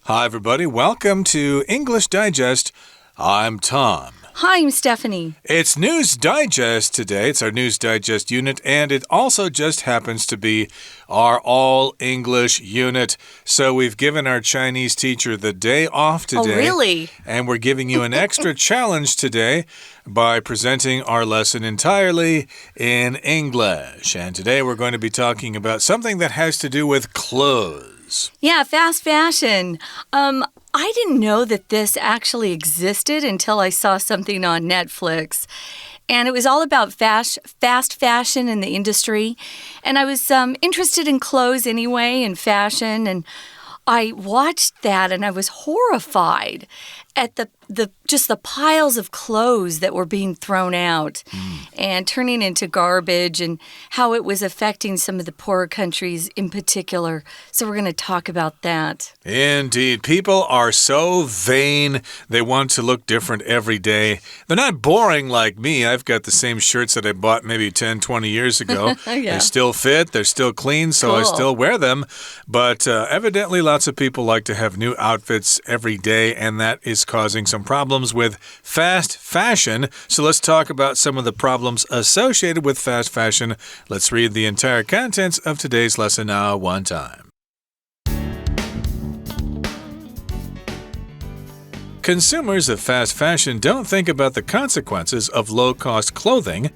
Hi, everybody. Welcome to English Digest. I'm Tom. Hi, I'm Stephanie. It's News Digest today. It's our News Digest unit, and it also just happens to be our all-English unit. So we've given our Chinese teacher the day off today. Oh, really? And we're giving you an extra challenge today by presenting our lesson entirely in English. And today we're going to be talking about something that has to do with clothes. Yeah, fast fashion. I didn't know that this actually existed until I saw something on Netflix. And it was all about fast fashion in the industry. And I was interested in clothes anyway and fashion. And I watched that and I was horrified at just the piles of clothes that were being thrown out and turning into garbage and how it was affecting some of the poorer countries in particular. So we're going to talk about that. Indeed. People are so vain. They want to look different every day. They're not boring like me. I've got the same shirts that I bought maybe 10, 20 years ago. Yeah. They still fit. They're still clean, so I still wear them. But evidently lots of people like to have new outfits every day, and that is causing some problems with fast fashion. So let's talk about some of the problems associated with fast fashion. Let's read the entire contents of today's lesson now one time. Consumers of fast fashion don't think about the consequences of low-cost clothing,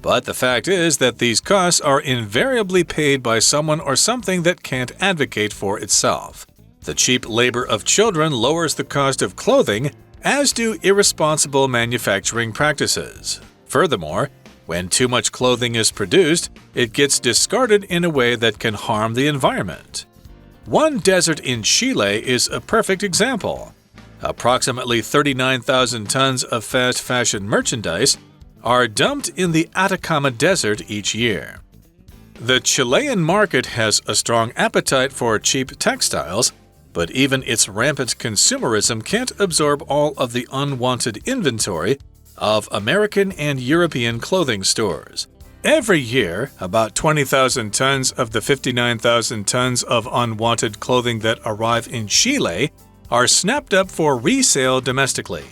but the fact is that these costs are invariably paid by someone or something that can't advocate for itself. The cheap labor of children lowers the cost of clothing, as do irresponsible manufacturing practices. Furthermore, when too much clothing is produced, it gets discarded in a way that can harm the environment. One desert in Chile is a perfect example. Approximately 39,000 tons of fast fashion merchandise are dumped in the Atacama Desert each year. The Chilean market has a strong appetite for cheap textiles, but even its rampant consumerism can't absorb all of the unwanted inventory of American and European clothing stores. Every year, about 20,000 tons of the 59,000 tons of unwanted clothing that arrive in Chile are snapped up for resale domestically.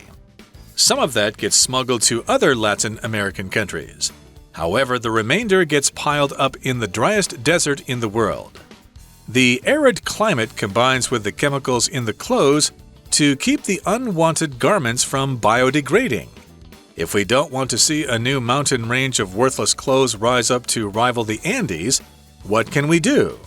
Some of that gets smuggled to other Latin American countries. However, the remainder gets piled up in the driest desert in the world. The arid climate combines with the chemicals in the clothes to keep the unwanted garments from biodegrading. If we don't want to see a new mountain range of worthless clothes rise up to rival the Andes, what can we do?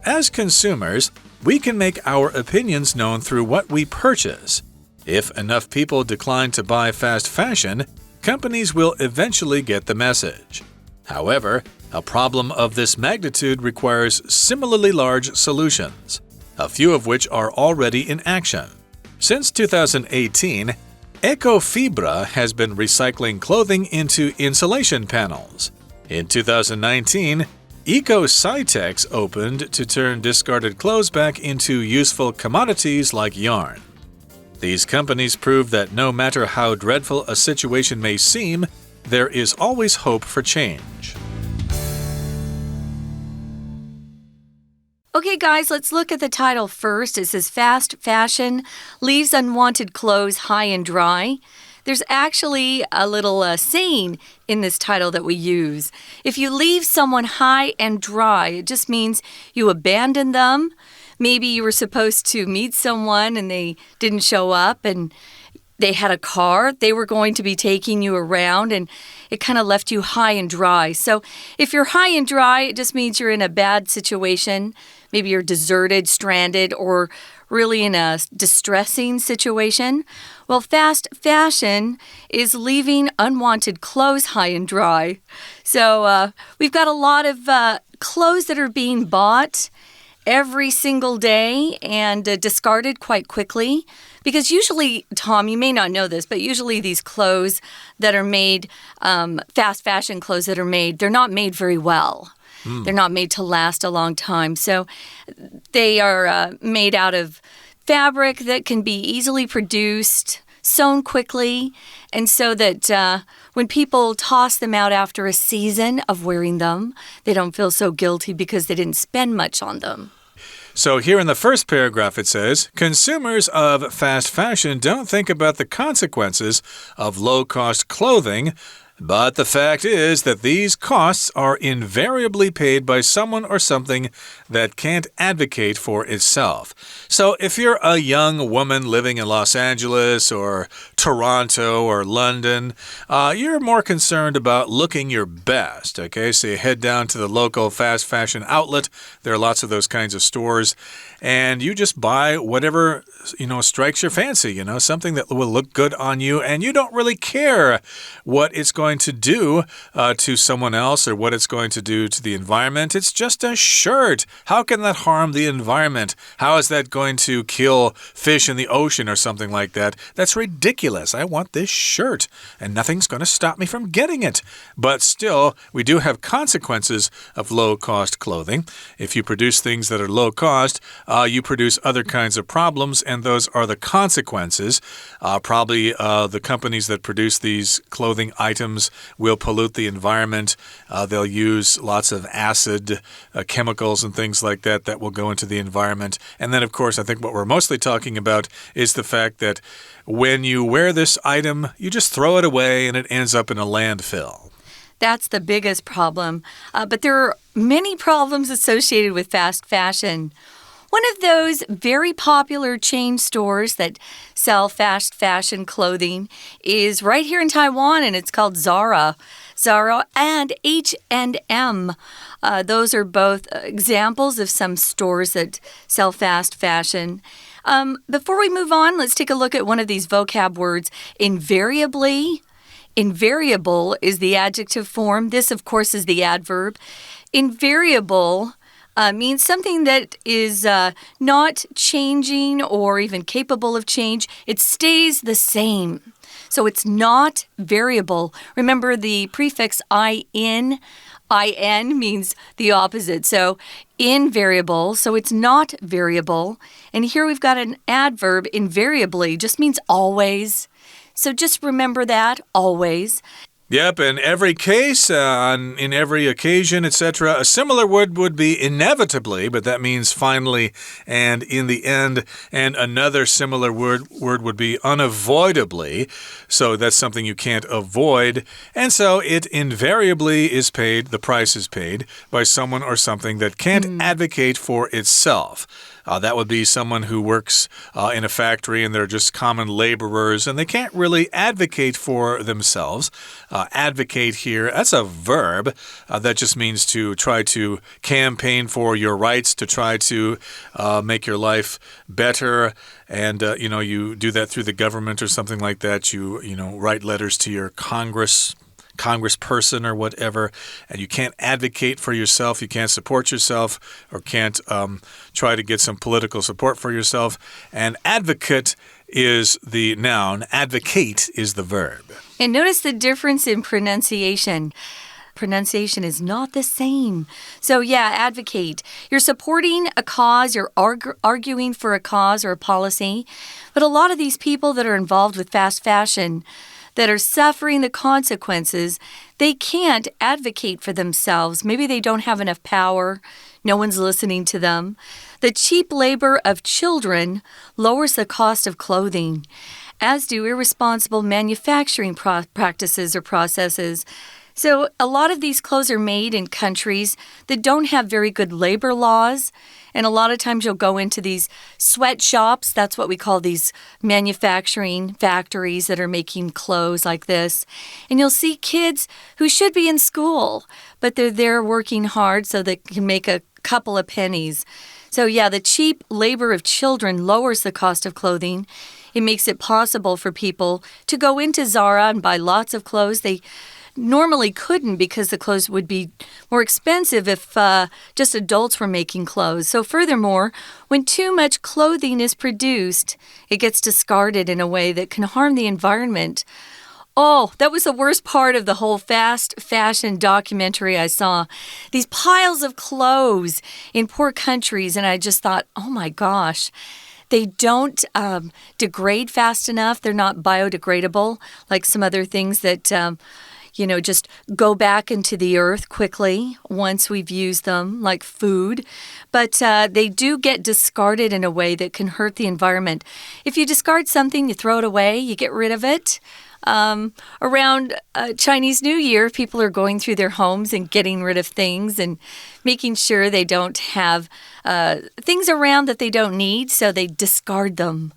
As consumers, we can make our opinions known through what we purchase. If enough people decline to buy fast fashion, companies will eventually get the message. However, a problem of this magnitude requires similarly large solutions, a few of which are already in action. Since 2018, Ecofibra has been recycling clothing into insulation panels. In 2019, EcoCytex opened to turn discarded clothes back into useful commodities like yarn. These companies prove that no matter how dreadful a situation may seem, there is always hope for change. Okay, guys, let's look at the title first. It says Fast Fashion Leaves Unwanted Clothes High and Dry. There's actually a little saying in this title that we use. If you leave someone high and dry, it just means you abandon them. Maybe you were supposed to meet someone and they didn't show up and they had a car. They were going to be taking you around and it kind of left you high and dry. So if you're high and dry, it just means you're in a bad situation. Maybe you're deserted, stranded, or really in a distressing situation. Well, fast fashion is leaving unwanted clothes high and dry. So we've got a lot of clothes that are being bought every single day and discarded quite quickly. Because usually, Tom, you may not know this, but usually these clothes that are made, fast fashion clothes that are made, they're not made very well. They're not made to last a long time. So they are made out of fabric that can be easily produced, sewn quickly, and so that when people toss them out after a season of wearing them, they don't feel so guilty because they didn't spend much on them. So here in the first paragraph it says, consumers of fast fashion don't think about the consequences of low-cost clothing, but the fact is that these costs are invariably paid by someone or something that can't advocate for itself. So if you're a young woman living in Los Angeles or Toronto or London, you're more concerned about looking your best, okay? So you head down to the local fast fashion outlet. There are lots of those kinds of stores. And you just buy whatever, strikes your fancy, something that will look good on you. And you don't really care what it's going to do to someone else or what it's going to do to the environment. It's just a shirt. How can that harm the environment? How is that going to kill fish in the ocean or something like that? That's ridiculous. I want this shirt, and nothing's going to stop me from getting it. But still, we do have consequences of low-cost clothing. If you produce things that are low cost, you produce other kinds of problems, and those are the consequences. Probably the companies that produce these clothing items will pollute the environment. They'll use lots of acid chemicals and things like that will go into the environment. And then, of course, I think what we're mostly talking about is the fact that when you wear this item, you just throw it away and it ends up in a landfill. That's the biggest problem. But there are many problems associated with fast fashion. One of those very popular chain stores that sell fast fashion clothing is right here in Taiwan, and it's called Zara. Zara and H&M. Those are both examples of some stores that sell fast fashion. Before we move on, let's take a look at one of these vocab words. Invariably. Invariable is the adjective form. This, of course, is the adverb. Invariable means something that is not changing or even capable of change. It stays the same. So it's not variable. Remember the prefix in means the opposite. So invariable, so it's not variable. And here we've got an adverb, invariably, just means always. So just remember that, always. Yep, in every case, in every occasion, etc., a similar word would be inevitably, but that means finally and in the end. And another similar word would be unavoidably. So that's something you can't avoid. And so it invariably is paid, the price is paid, by someone or something that can't advocate for itself. That would be someone who works in a factory and they're just common laborers and they can't really advocate for themselves. Advocate here, that's a verb that just means to try to campaign for your rights, to try to make your life better. And, you do that through the government or something like that. You write letters to your congressperson or whatever, and you can't advocate for yourself, you can't support yourself, or can't try to get some political support for yourself. And advocate is the noun, advocate is the verb. And notice the difference in pronunciation. Pronunciation is not the same. So yeah, advocate. You're supporting a cause, you're arguing for a cause or a policy. But a lot of these people that are involved with fast fashion, that are suffering the consequences, they can't advocate for themselves. Maybe they don't have enough power. No one's listening to them. The cheap labor of children lowers the cost of clothing, as do irresponsible manufacturing practices or processes. So a lot of these clothes are made in countries that don't have very good labor laws. And a lot of times you'll go into these sweatshops. That's what we call these manufacturing factories that are making clothes like this. And you'll see kids who should be in school, but they're there working hard so they can make a couple of pennies. So yeah, the cheap labor of children lowers the cost of clothing. It makes it possible for people to go into Zara and buy lots of clothes. They normally couldn't because the clothes would be more expensive if just adults were making clothes. So furthermore, when too much clothing is produced, it gets discarded in a way that can harm the environment. Oh, that was the worst part of the whole fast fashion documentary I saw. These piles of clothes in poor countries, and I just thought, oh my gosh. They don't degrade fast enough. They're not biodegradable like some other things that just go back into the earth quickly once we've used them, like food. But they do get discarded in a way that can hurt the environment. If you discard something, you throw it away, you get rid of it. Around Chinese New Year, people are going through their homes and getting rid of things and making sure they don't have things around that they don't need, so they discard them.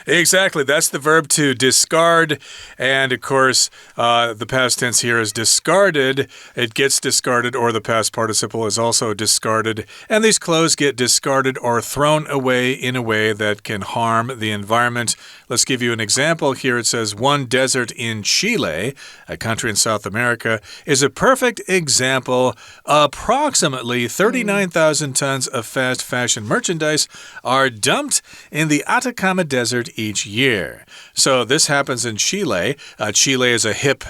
Exactly. That's the verb to discard. And, of course, the past tense here is discarded. It gets discarded, or the past participle is also discarded. And these clothes get discarded or thrown away in a way that can harm the environment. Let's give you an example here. It says, one desert in Chile, a country in South America, is a perfect example. Approximately 39,000 tons of fast fashion merchandise are dumped in the Atacama Desert each year. So this happens in Chile. Chile is a hip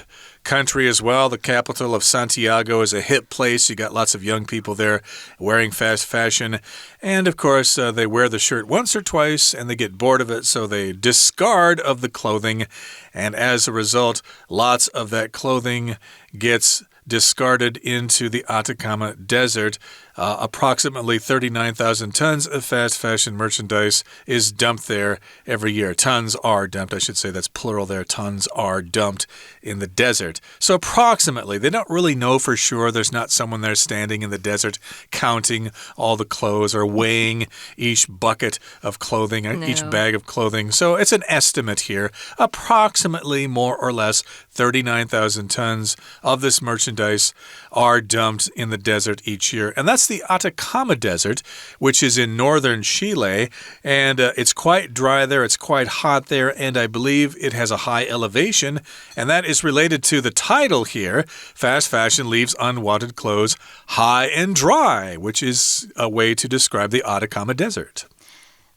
country as well. The capital of Santiago is a hip place. You got lots of young people there wearing fast fashion. And, of course, they wear the shirt once or twice and they get bored of it, so they discard of the clothing. And as a result, lots of that clothing gets discarded into the Atacama Desert. Approximately 39,000 tons of fast fashion merchandise is dumped there every year. Tons are dumped, I should say. That's plural there. Tons are dumped in the desert. So approximately, they don't really know for sure. There's not someone there standing in the desert counting all the clothes or weighing each bucket of clothing, each bag of clothing. So it's an estimate here. Approximately, more or less, 39,000 tons of this merchandise are dumped in the desert each year. And that's the Atacama Desert, which is in northern Chile. And it's quite dry there. It's quite hot there. And I believe it has a high elevation. And that is related to the title here. Fast fashion leaves unwanted clothes high and dry, which is a way to describe the Atacama Desert.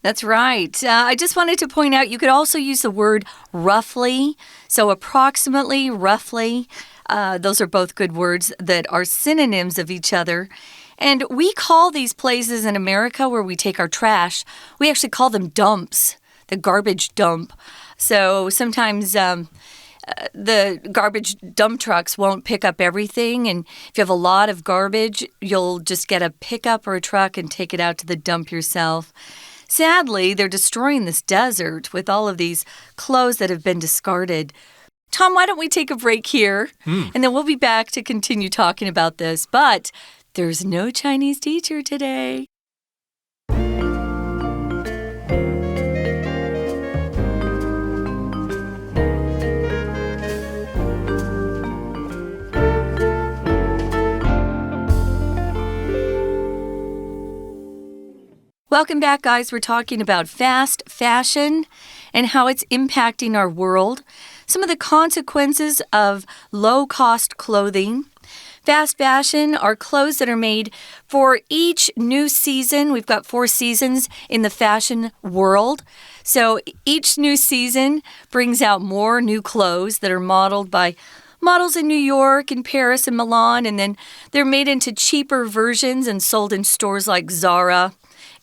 That's right. I just wanted to point out you could also use the word roughly. So approximately, roughly. Those are both good words that are synonyms of each other. And we call these places in America where we take our trash, we actually call them dumps, the garbage dump. So sometimes the garbage dump trucks won't pick up everything. And if you have a lot of garbage, you'll just get a pickup or a truck and take it out to the dump yourself. Sadly, they're destroying this desert with all of these clothes that have been discarded. Tom, why don't we take a break here? And then we'll be back to continue talking about this. But there's no Chinese teacher today. Welcome back, guys. We're talking about fast fashion and how it's impacting our world. Some of the consequences of low-cost clothing. Fast fashion are clothes that are made for each new season. We've got 4 seasons in the fashion world. So each new season brings out more new clothes that are modeled by models in New York and Paris and Milan. And then they're made into cheaper versions and sold in stores like Zara,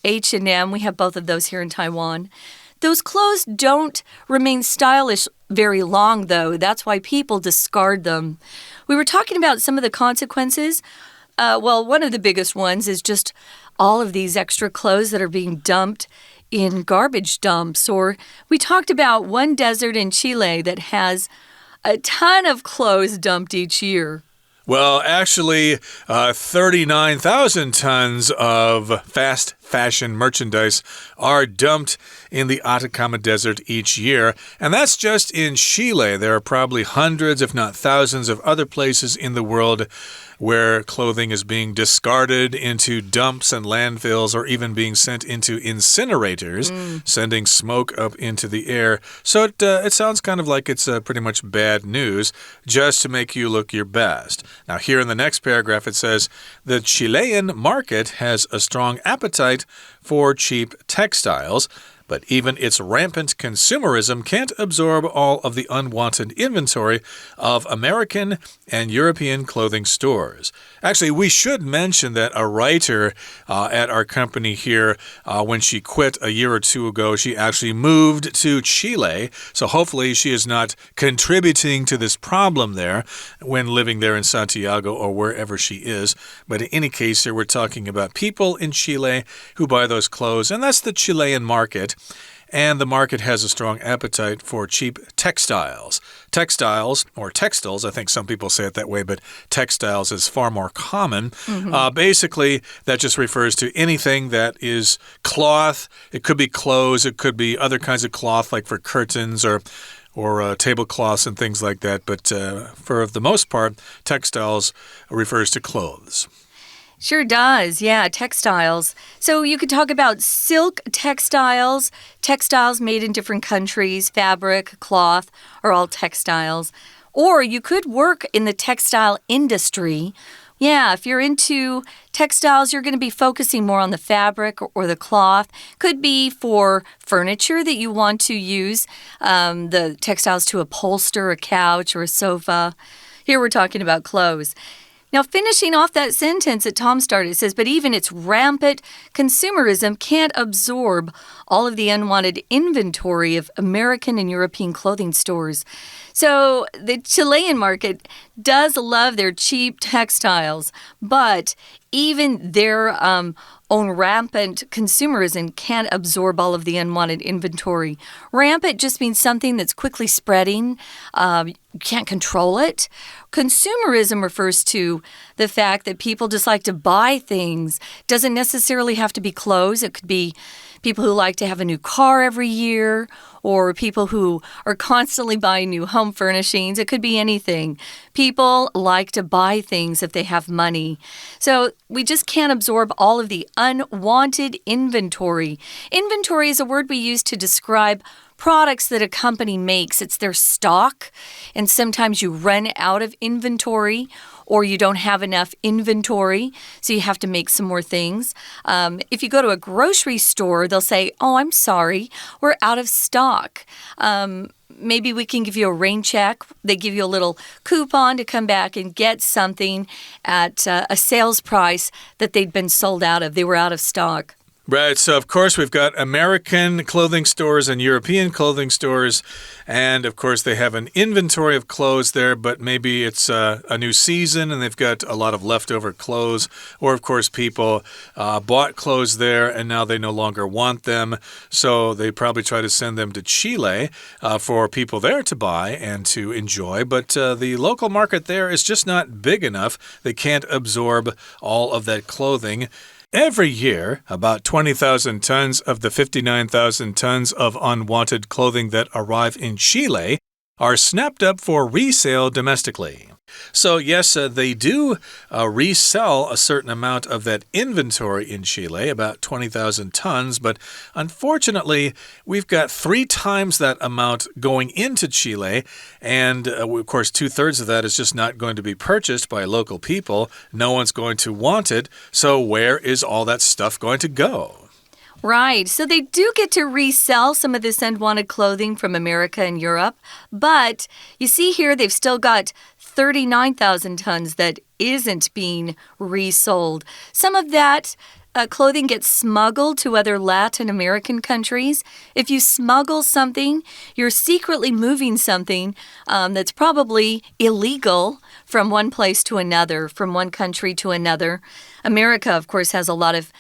H&M. We have both of those here in Taiwan. Those clothes don't remain stylish very long, though. That's why people discard them. We were talking about some of the consequences. One of the biggest ones is just all of these extra clothes that are being dumped in garbage dumps. Or we talked about one desert in Chile that has a ton of clothes dumped each year. Well, actually, 39,000 tons of fast fashion merchandise are dumped in the Atacama Desert each year. And that's just in Chile. There are probably hundreds, if not thousands, of other places in the world where clothing is being discarded into dumps and landfills or even being sent into incinerators, sending smoke up into the air. So it sounds kind of like it's pretty much bad news, just to make you look your best. Now, here in the next paragraph, it says, the Chilean market has a strong appetite for cheap textiles. But even its rampant consumerism can't absorb all of the unwanted inventory of American and European clothing stores. Actually, we should mention that a writer at our company here, when she quit a year or two ago, she actually moved to Chile. So hopefully she is not contributing to this problem there when living there in Santiago or wherever she is. But in any case, here we're talking about people in Chile who buy those clothes, and that's the Chilean market. And the market has a strong appetite for cheap textiles. Textiles, or textiles, I think some people say it that way, but textiles is far more common. Basically, that just refers to anything that is cloth. It could be clothes. It could be other kinds of cloth, like for curtains or tablecloths and things like that. But for the most part, textiles refers to clothes. Sure does. Yeah, textiles. So you could talk about silk textiles, textiles made in different countries, fabric, cloth, are all textiles. Or you could work in the textile industry. Yeah, if you're into textiles, you're going to be focusing more on the fabric or the cloth. Could be for furniture that you want to use, the textiles to upholster a couch or a sofa. Here we're talking about clothes. Now, finishing off that sentence that Tom started, it says, but even its rampant consumerism can't absorb all of the unwanted inventory of American and European clothing stores. So the Chilean market does love their cheap textiles, but even their own rampant consumerism can't absorb all of the unwanted inventory. Rampant just means something that's quickly spreading. You can't control it. Consumerism refers to the fact that people just like to buy things. Doesn't necessarily have to be clothes. It could be people who like to have a new car every year, or people who are constantly buying new home furnishings. It could be anything. People like to buy things if they have money. So we just can't absorb all of the unwanted inventory. Inventory is a word we use to describe products that a company makes. It's their stock, and sometimes you run out of inventory or you don't have enough inventory, so you have to make some more things. If you go to a grocery store, they'll say, oh, I'm sorry, we're out of stock. Maybe we can give you a rain check. They give you a little coupon to come back and get something at a sales price that they'd been sold out of. They were out of stock. Right, so of course we've got American clothing stores and European clothing stores, and of course they have an inventory of clothes there, but maybe it's a new season and they've got a lot of leftover clothes, or of course people bought clothes there and now they no longer want them, so they probably try to send them to Chile for people there to buy and to enjoy, but the local market there is just not big enough. They can't absorb all of that clothing. Every year, about 20,000 tons of the 59,000 tons of unwanted clothing that arrive in Chile are snapped up for resale domestically. So yes, they do resell a certain amount of that inventory in Chile, about 20,000 tons, but unfortunately, we've got 3 times that amount going into Chile, and of course, 2/3 of that is just not going to be purchased by local people. No one's going to want it, so where is all that stuff going to go? Right, so they do get to resell some of this unwanted clothing from America and Europe, but you see here they've still got 39,000 tons that isn't being resold. Some of that clothing gets smuggled to other Latin American countries. If you smuggle something, you're secretly moving something that's probably illegal from one place to another, from one country to another. America, of course, has a lot of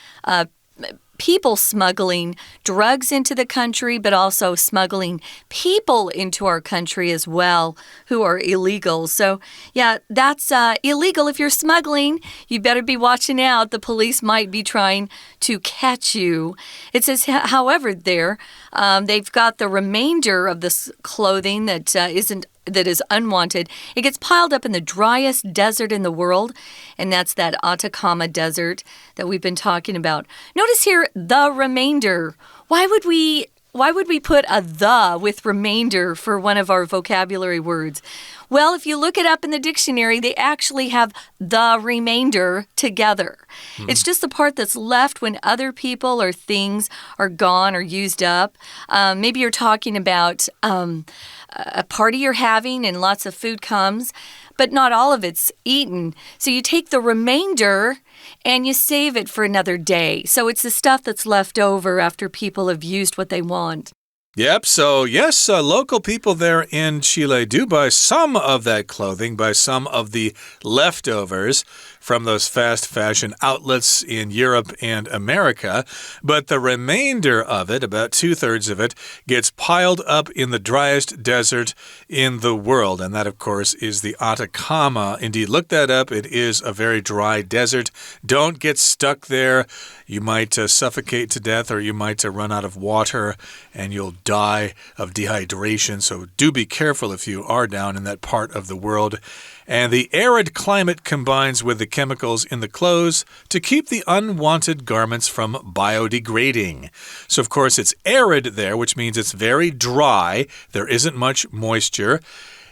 people smuggling drugs into the country, but also smuggling people into our country as well who are illegal. So, yeah, that's illegal. If you're smuggling, you better be watching out. The police might be trying to catch you. It says, however, there, they've got the remainder of this clothing that is unwanted. It gets piled up in the driest desert in the world, and that's that Atacama Desert that we've been talking about. Notice here, the remainder. Why would we put a the with remainder for one of our vocabulary words? Well, if you look it up in the dictionary, they actually have the remainder together. It's just the part that's left when other people or things are gone or used up. Maybe you're talking about a party you're having and lots of food comes, but not all of it's eaten. So you take the remainder and you save it for another day. So it's the stuff that's left over after people have used what they want. Yep, so yes, local people there in Chile do buy some of that clothing, buy some of the leftovers from those fast fashion outlets in Europe and America, but the remainder of it, about 2/3 of it, gets piled up in the driest desert in the world, and that, of course, is the Atacama. Indeed, look that up. It is a very dry desert. Don't get stuck there. You might suffocate to death, or you might run out of water, and you'll die of dehydration, so do be careful if you are down in that part of the world. And the arid climate combines with the chemicals in the clothes to keep the unwanted garments from biodegrading. So, of course, it's arid there, which means it's very dry. There isn't much moisture.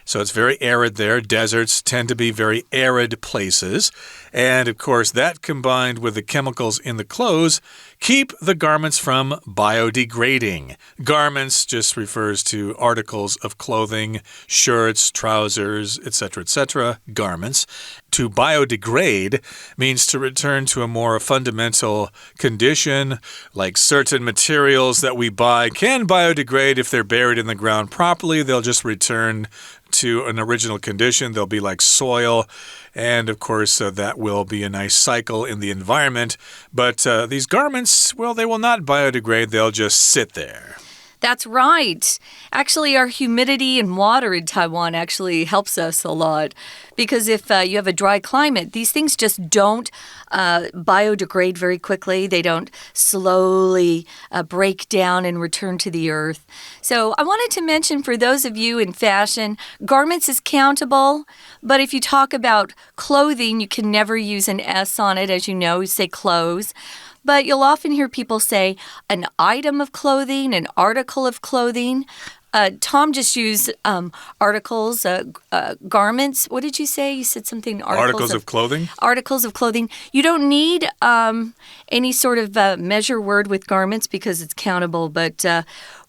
So it's very arid there. Deserts tend to be very arid places. And, of course, that combined with the chemicals in the clothes keep the garments from biodegrading. Garments just refers to articles of clothing, shirts, trousers, etc., garments. To biodegrade means to return to a more fundamental condition, like certain materials that we buy can biodegrade if they're buried in the ground properly. They'll just return to an original condition. They'll be like soil. And, of course, that will be a nice cycle in the environment. But these garments, well, they will not biodegrade. They'll just sit there. That's right. Actually, our humidity and water in Taiwan actually helps us a lot. Because if you have a dry climate, these things just don't biodegrade very quickly. They don't slowly break down and return to the earth. So I wanted to mention for those of you in fashion, garments is countable. But if you talk about clothing, you can never use an S on it. As you know, you say clothes. But you'll often hear people say an item of clothing, an article of clothing. Tom just used articles, garments. What did you say? You said something. Articles of clothing? Articles of clothing. You don't need any sort of measure word with garments because it's countable, but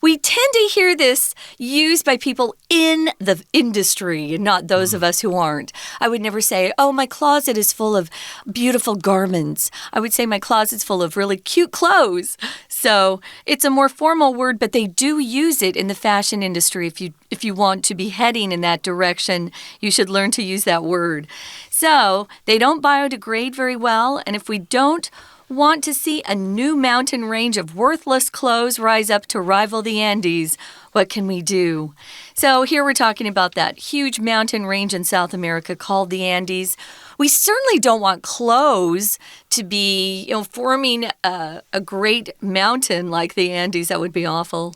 we tend to hear this used by people in the industry and not those of us who aren't. I would never say, oh, my closet is full of beautiful garments. I would say my closet's full of really cute clothes. So it's a more formal word, but they do use it in the fashion industry. If you want to be heading in that direction, you should learn to use that word. So they don't biodegrade very well, and if we don't want to see a new mountain range of worthless clothes rise up to rival the Andes, what can we do? So here we're talking about that huge mountain range in South America called the Andes. We certainly don't want clothes to be, forming a great mountain like the Andes. That would be awful.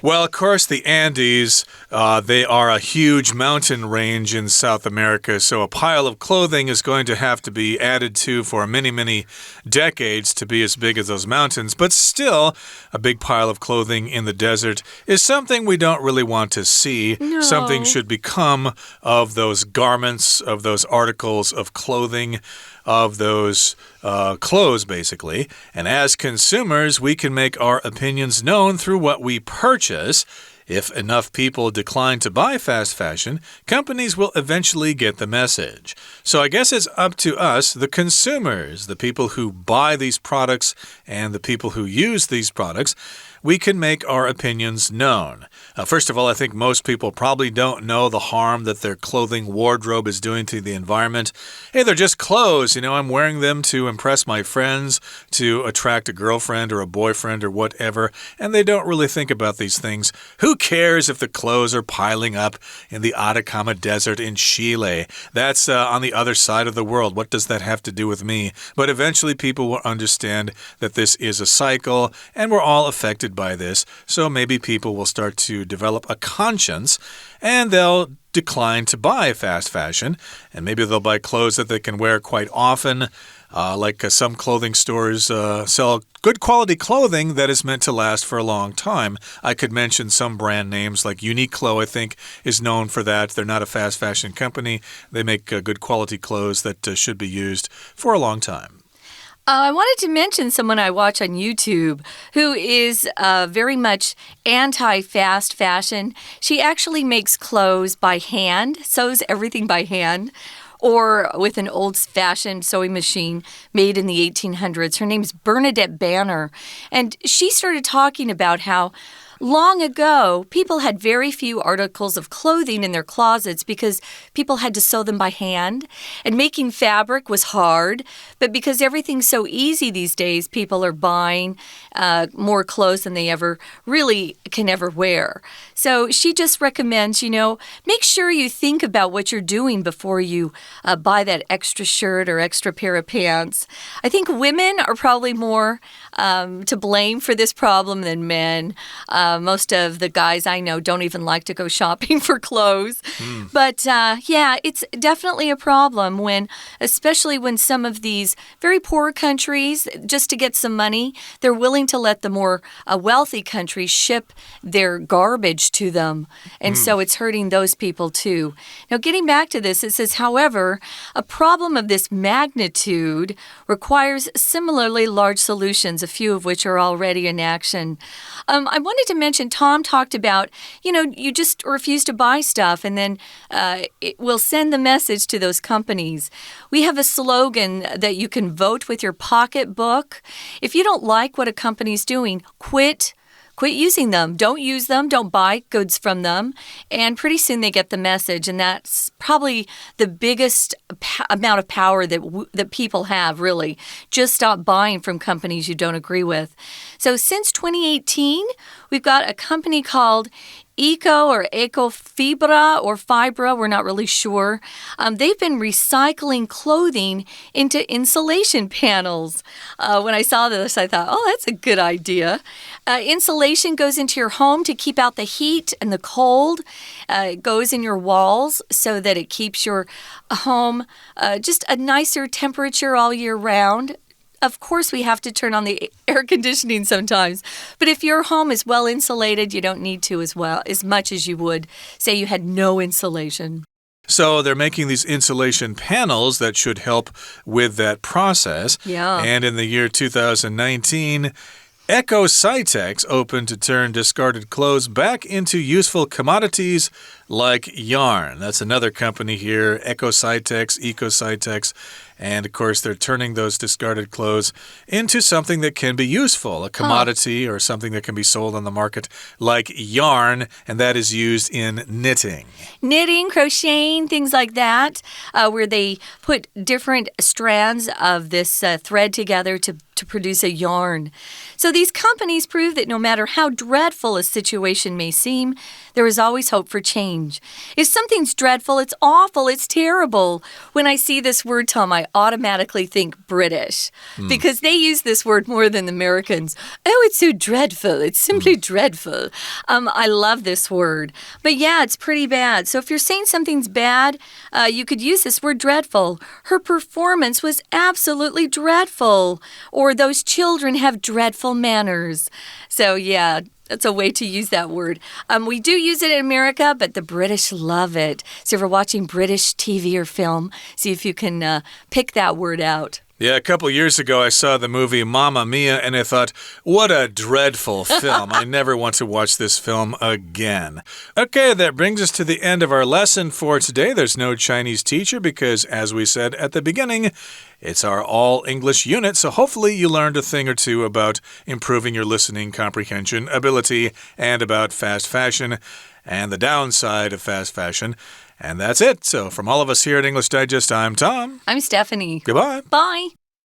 Well, of course, the Andes, they are a huge mountain range in South America, so a pile of clothing is going to have to be added to for many, many decades to be as big as those mountains. But still, a big pile of clothing in the desert is something we don't really want to see. No. Something should become of those garments, of those articles of clothing, of those clothes, basically. And as consumers, we can make our opinions known through what we purchase. If enough people decline to buy fast fashion, companies will eventually get the message. So I guess it's up to us, the consumers, the people who buy these products and the people who use these products. We can make our opinions known. First of all, I think most people probably don't know the harm that their clothing wardrobe is doing to the environment. Hey, they're just clothes. I'm wearing them to impress my friends, to attract a girlfriend or a boyfriend or whatever, and they don't really think about these things. Who cares if the clothes are piling up in the Atacama Desert in Chile? That's on the other side of the world. What does that have to do with me? But eventually people will understand that this is a cycle, and we're all affected by this, so maybe people will start to develop a conscience and they'll decline to buy fast fashion, and maybe they'll buy clothes that they can wear quite often. Like some clothing stores sell good quality clothing that is meant to last for a long time. I could mention some brand names like Uniqlo, I think, is known for that. They're not a fast fashion company. They make good quality clothes that should be used for a long time. I wanted to mention someone I watch on YouTube who is very much anti-fast fashion. She actually makes clothes by hand, sews everything by hand, or with an old-fashioned sewing machine made in the 1800s. Her name's Bernadette Banner, and she started talking about how long ago, people had very few articles of clothing in their closets because people had to sew them by hand. And making fabric was hard. But because everything's so easy these days, people are buying more clothes than they really can ever wear. So she just recommends, make sure you think about what you're doing before you buy that extra shirt or extra pair of pants. I think women are probably more to blame for this problem than men. Most of the guys I know don't even like to go shopping for clothes. But yeah, it's definitely a problem especially when some of these very poor countries, just to get some money, they're willing to let the more wealthy countries ship their garbage to them. And so it's hurting those people too. Now, getting back to this, it says, however, a problem of this magnitude requires similarly large solutions, a few of which are already in action. I wanted to mention, Tom talked about, you just refuse to buy stuff and then it will send the message to those companies. We have a slogan that you can vote with your pocketbook. If you don't like what a company's doing, quit using them. Don't use them. Don't buy goods from them. And pretty soon they get the message. And that's probably the biggest amount of power that people have, really. Just stop buying from companies you don't agree with. So since 2018, we've got a company called Ecofibra or Fibra, we're not really sure. They've been recycling clothing into insulation panels. When I saw this, I thought, that's a good idea. Insulation goes into your home to keep out the heat and the cold. It goes in your walls so that it keeps your home just a nicer temperature all year round. Of course, we have to turn on the air conditioning sometimes. But if your home is well insulated, you don't need to as much as you would say you had no insulation. So they're making these insulation panels that should help with that process. Yeah. And in the year 2019, EcoCytex opened to turn discarded clothes back into useful commodities like yarn. That's another company here, EcoCytex. And, of course, they're turning those discarded clothes into something that can be useful, a commodity or something that can be sold on the market like yarn, and that is used in knitting. Knitting, crocheting, things like that, where they put different strands of this thread together to produce a yarn. So these companies prove that no matter how dreadful a situation may seem, there is always hope for change. If something's dreadful, it's awful, it's terrible. When I see this word, Tom, I automatically think British because they use this word more than the Americans. Oh, it's so dreadful. It's simply dreadful. I love this word. But yeah, it's pretty bad. So if you're saying something's bad, you could use this word dreadful. Her performance was absolutely dreadful. Or those children have dreadful manners. So yeah, that's a way to use that word. We do use it in America, but the British love it. So if you're watching British TV or film, see if you can pick that word out. Yeah, a couple years ago, I saw the movie Mamma Mia, and I thought, what a dreadful film. I never want to watch this film again. Okay, that brings us to the end of our lesson for today. There's no Chinese teacher because, as we said at the beginning, it's our all-English unit, so hopefully you learned a thing or two about improving your listening comprehension ability and about fast fashion and the downside of fast fashion. And that's it. So from all of us here at English Digest, I'm Tom. I'm Stephanie. Goodbye. Bye.